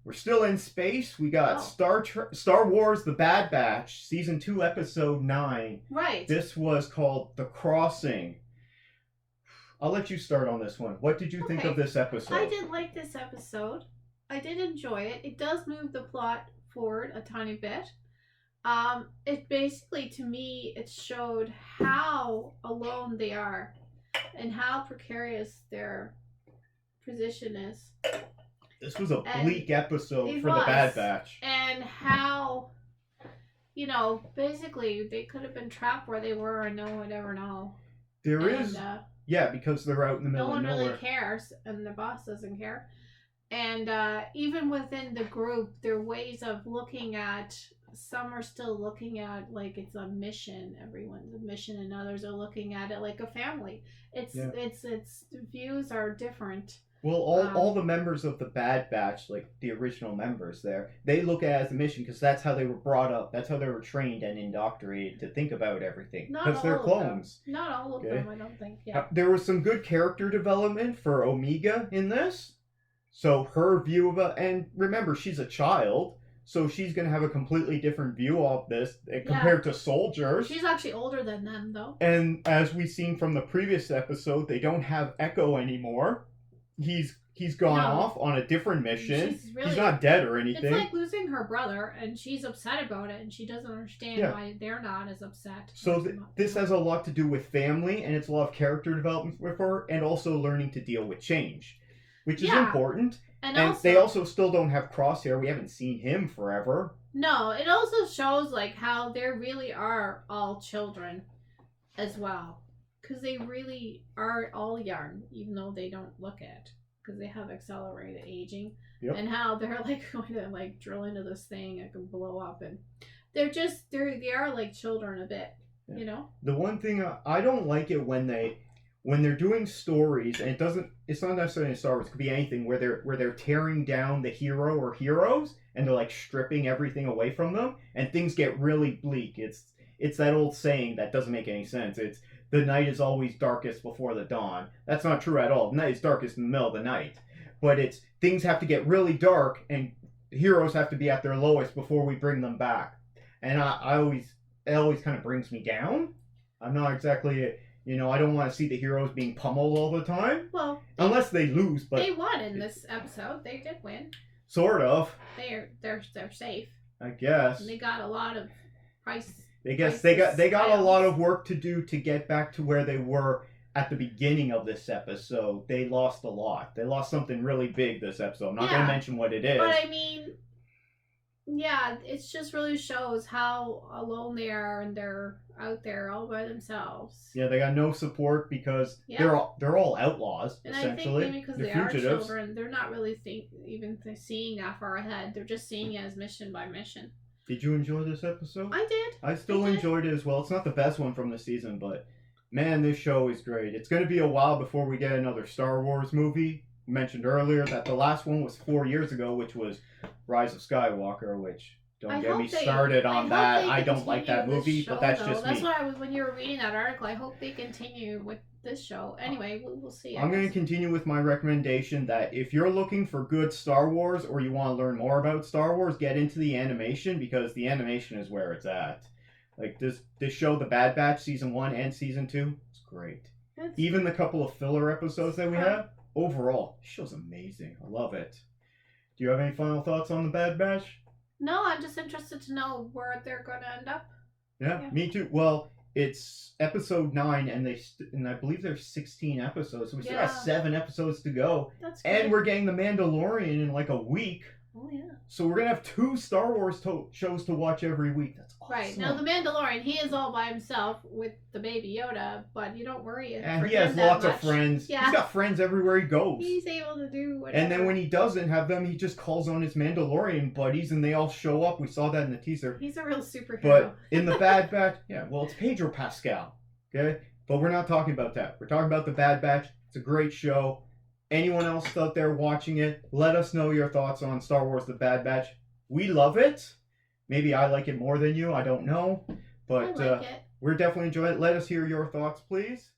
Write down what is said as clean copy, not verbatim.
We're still in space. We got Star Wars: The Bad Batch, Season 2, Episode 9. Right. This was called The Crossing. I'll let you start on this one. What did you think of this episode? I did like this episode. I did enjoy it. It does move the plot forward a tiny bit. It basically, to me, it showed how alone they are and how precarious their position is. This was a bleak episode for The Bad Batch. And how, basically they could have been trapped where they were and no one would ever know. Yeah, because they're out in the middle of nowhere. No one really cares, and the boss doesn't care. And even within the group, there are ways of looking at. Some are still looking at like it's a mission. Everyone's a mission, and others are looking at it like a family. It's the views are different. Well, all the members of the Bad Batch, like the original members there, they look at it as a mission because that's how they were brought up. That's how they were trained and indoctrinated to think about everything. Because they're clones. Not all of them, I don't think. Yeah. There was some good character development for Omega in this. So her view of it, and remember, she's a child, so she's going to have a completely different view of this compared to soldiers. She's actually older than them, though. And as we've seen from the previous episode, they don't have Echo anymore. He's gone off on a different mission. He's not dead or anything. It's like losing her brother, and she's upset about it, and she doesn't understand why they're not as upset. So this has a lot to do with family, and it's a lot of character development with her, and also learning to deal with change, which is important. And they also still don't have Crosshair. We haven't seen him forever. No, it also shows like how they really are all children as well. Because they really are all young, even though they don't look it. Because they have accelerated aging. Yep. And how they're like going to like drill into this thing and can blow up. And they are like children a bit, The one thing I don't like it when they're doing stories, and it's not necessarily in Star Wars, it could be anything where they're tearing down the hero or heroes and they're like stripping everything away from them and things get really bleak. It's that old saying that doesn't make any sense. It's the night is always darkest before the dawn. That's not true at all. The night is darkest in the middle of the night. But it's things have to get really dark and heroes have to be at their lowest before we bring them back. And it always kind of brings me down. I'm not exactly I don't want to see the heroes being pummeled all the time. Well, unless they lose, but they won in this episode. They did win. Sort of. They're safe. I guess. And they got a lot of price. They got a lot of work to do to get back to where they were at the beginning of this episode. They lost a lot. They lost something really big this episode. I'm not going to mention what it is. But I mean, it just really shows how alone they are, and they're out there all by themselves. Yeah, they got no support because they're all outlaws, and essentially. I think maybe because they are children, they're not really even seeing that far ahead. They're just seeing it as mission by mission. Did you enjoy this episode? I did. I still enjoyed it as well. It's not the best one from the season, but man, this show is great. It's going to be a while before we get another Star Wars movie. I mentioned earlier that the last one was 4 years ago, which was Rise of Skywalker, which don't get me started on that. I don't like that movie, but that's just me. That's why when you were reading that article, I hope they continue with this show. Anyway, we'll see. I'm going to continue with my recommendation that if you're looking for good Star Wars or you want to learn more about Star Wars, get into the animation because the animation is where it's at. Like this show, The Bad Batch, Season 1 and Season 2, it's great. Even the couple of filler episodes that we have, overall, the show's amazing. I love it. Do you have any final thoughts on The Bad Batch? No, I'm just interested to know where they're going to end up. Yeah, me too. Well, it's episode 9, and I believe there's 16 episodes, so we still have 7 episodes to go. That's good. And we're getting The Mandalorian in like a week. Oh, yeah. So we're going to have 2 Star Wars shows to watch every week. That's awesome. Right. Now, The Mandalorian, he is all by himself with the baby Yoda, but you don't worry. And he has lots of friends. Yeah. He's got friends everywhere he goes. He's able to do whatever. And then when he doesn't have them, he just calls on his Mandalorian buddies, and they all show up. We saw that in the teaser. He's a real superhero. But in The Bad Batch, it's Pedro Pascal. Okay? But we're not talking about that. We're talking about The Bad Batch. It's a great show. Anyone else out there watching it, let us know your thoughts on Star Wars: The Bad Batch. We love it. Maybe I like it more than you. I don't know. But I like it. We're definitely enjoying it. Let us hear your thoughts, please.